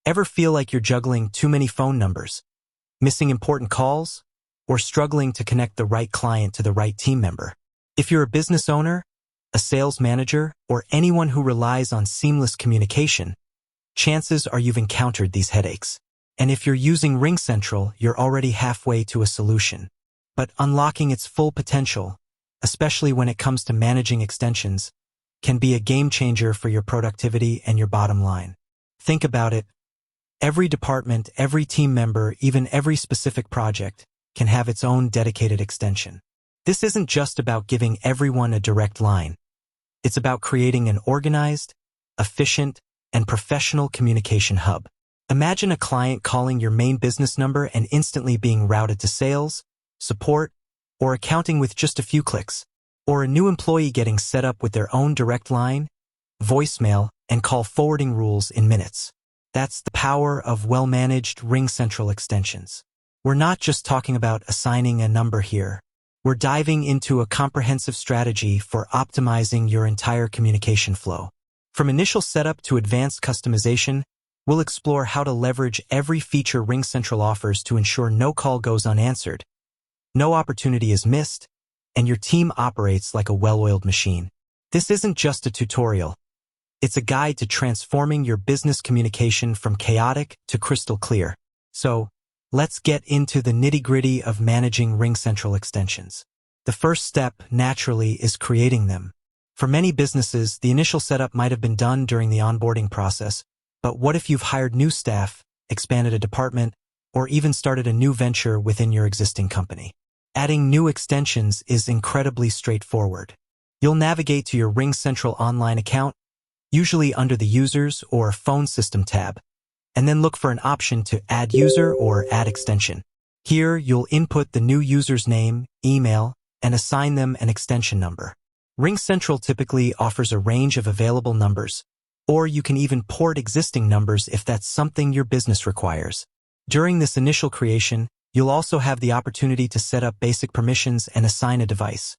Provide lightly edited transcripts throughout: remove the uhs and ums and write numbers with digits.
Ever feel like you're juggling too many phone numbers, missing important calls, or struggling to connect the right client to the right team member? If you're a business owner, a sales manager, or anyone who relies on seamless communication, chances are you've encountered these headaches. And if you're using RingCentral, you're already halfway to a solution. But unlocking its full potential, especially when it comes to managing extensions, can be a game changer for your productivity and your bottom line. Think about it. Every department, every team member, even every specific project can have its own dedicated extension. This isn't just about giving everyone a direct line. It's about creating an organized, efficient, and professional communication hub. Imagine a client calling your main business number and instantly being routed to sales, support, or accounting with just a few clicks. Or a new employee getting set up with their own direct line, voicemail, and call forwarding rules in minutes. That's the power of well-managed RingCentral extensions. We're not just talking about assigning a number here. We're diving into a comprehensive strategy for optimizing your entire communication flow. From initial setup to advanced customization, we'll explore how to leverage every feature RingCentral offers to ensure no call goes unanswered, no opportunity is missed, and your team operates like a well-oiled machine. This isn't just a tutorial. It's a guide to transforming your business communication from chaotic to crystal clear. So, let's get into the nitty-gritty of managing RingCentral extensions. The first step, naturally, is creating them. For many businesses, the initial setup might have been done during the onboarding process, but what if you've hired new staff, expanded a department, or even started a new venture within your existing company? Adding new extensions is incredibly straightforward. You'll navigate to your RingCentral online account, usually under the Users or Phone System tab, and then look for an option to Add User or Add Extension. Here, you'll input the new user's name, email, and assign them an extension number. RingCentral typically offers a range of available numbers, or you can even port existing numbers if that's something your business requires. During this initial creation, you'll also have the opportunity to set up basic permissions and assign a device,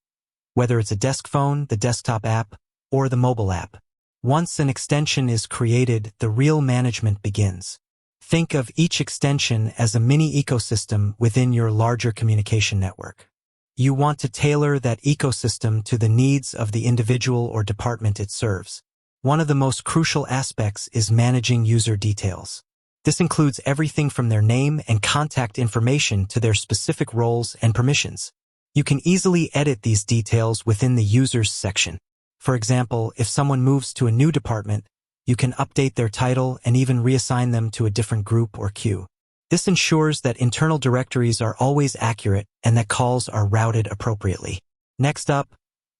whether it's a desk phone, the desktop app, or the mobile app. Once an extension is created, the real management begins. Think of each extension as a mini ecosystem within your larger communication network. You want to tailor that ecosystem to the needs of the individual or department it serves. One of the most crucial aspects is managing user details. This includes everything from their name and contact information to their specific roles and permissions. You can easily edit these details within the Users section. For example, if someone moves to a new department, you can update their title and even reassign them to a different group or queue. This ensures that internal directories are always accurate and that calls are routed appropriately. Next up,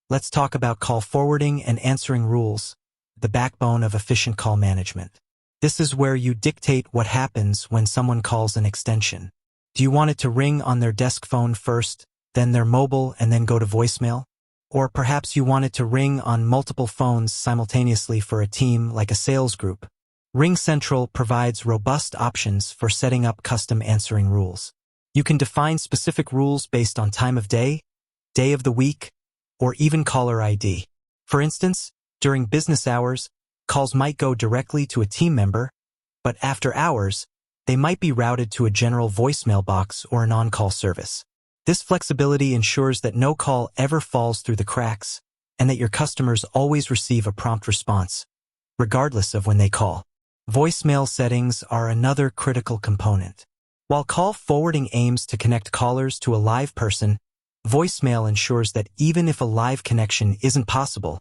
let's talk about call forwarding and answering rules, the backbone of efficient call management. This is where you dictate what happens when someone calls an extension. Do you want it to ring on their desk phone first, then their mobile, and then go to voicemail? Or perhaps you want it to ring on multiple phones simultaneously for a team like a sales group. RingCentral provides robust options for setting up custom answering rules. You can define specific rules based on time of day of the week, or even caller ID. For instance, during business hours, calls might go directly to a team member, but after hours, they might be routed to a general voicemail box or an on-call service. This flexibility ensures that no call ever falls through the cracks and that your customers always receive a prompt response, regardless of when they call. Voicemail settings are another critical component. While call forwarding aims to connect callers to a live person, voicemail ensures that even if a live connection isn't possible,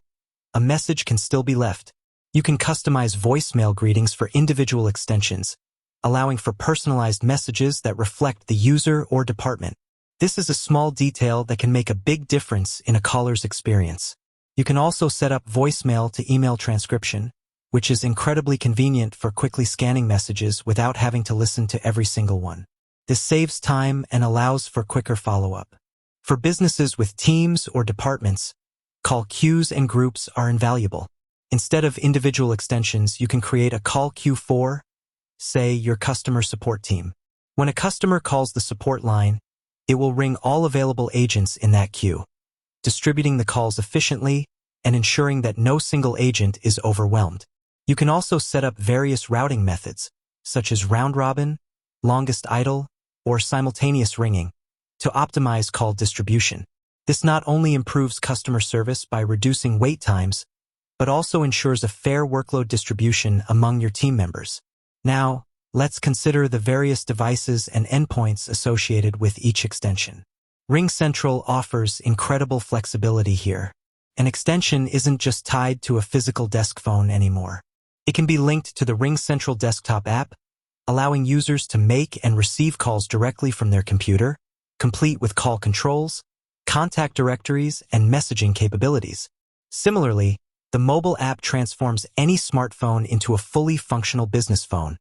a message can still be left. You can customize voicemail greetings for individual extensions, allowing for personalized messages that reflect the user or department. This is a small detail that can make a big difference in a caller's experience. You can also set up voicemail to email transcription, which is incredibly convenient for quickly scanning messages without having to listen to every single one. This saves time and allows for quicker follow-up. For businesses with teams or departments, call queues and groups are invaluable. Instead of individual extensions, you can create a call queue for, say, your customer support team. When a customer calls the support line, it will ring all available agents in that queue, distributing the calls efficiently and ensuring that no single agent is overwhelmed. You can also set up various routing methods, such as round robin, longest idle, or simultaneous ringing, to optimize call distribution. This not only improves customer service by reducing wait times, but also ensures a fair workload distribution among your team members. Now, let's consider the various devices and endpoints associated with each extension. RingCentral offers incredible flexibility here. An extension isn't just tied to a physical desk phone anymore. It can be linked to the RingCentral desktop app, allowing users to make and receive calls directly from their computer, complete with call controls, contact directories, and messaging capabilities. Similarly, the mobile app transforms any smartphone into a fully functional business phone,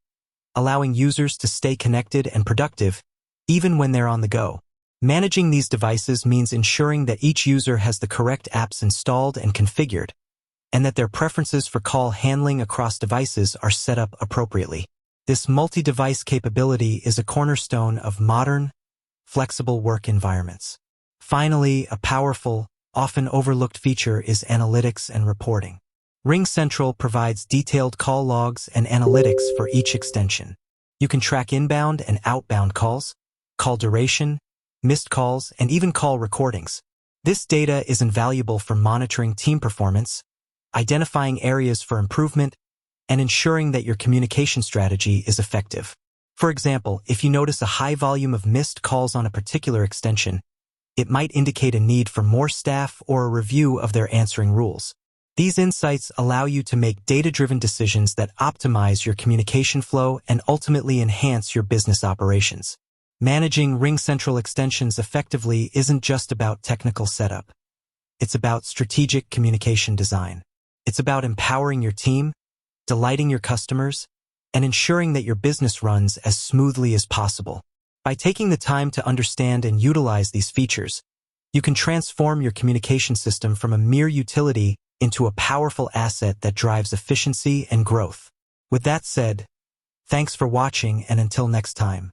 allowing users to stay connected and productive even when they're on the go. Managing these devices means ensuring that each user has the correct apps installed and configured, and that their preferences for call handling across devices are set up appropriately. This multi-device capability is a cornerstone of modern, flexible work environments. Finally, a powerful, often overlooked feature is analytics and reporting. RingCentral provides detailed call logs and analytics for each extension. You can track inbound and outbound calls, call duration, missed calls, and even call recordings. This data is invaluable for monitoring team performance, identifying areas for improvement, and ensuring that your communication strategy is effective. For example, if you notice a high volume of missed calls on a particular extension, it might indicate a need for more staff or a review of their answering rules. These insights allow you to make data-driven decisions that optimize your communication flow and ultimately enhance your business operations. Managing RingCentral extensions effectively isn't just about technical setup. It's about strategic communication design. It's about empowering your team, delighting your customers, and ensuring that your business runs as smoothly as possible. By taking the time to understand and utilize these features, you can transform your communication system from a mere utility into a powerful asset that drives efficiency and growth. With that said, thanks for watching, and until next time.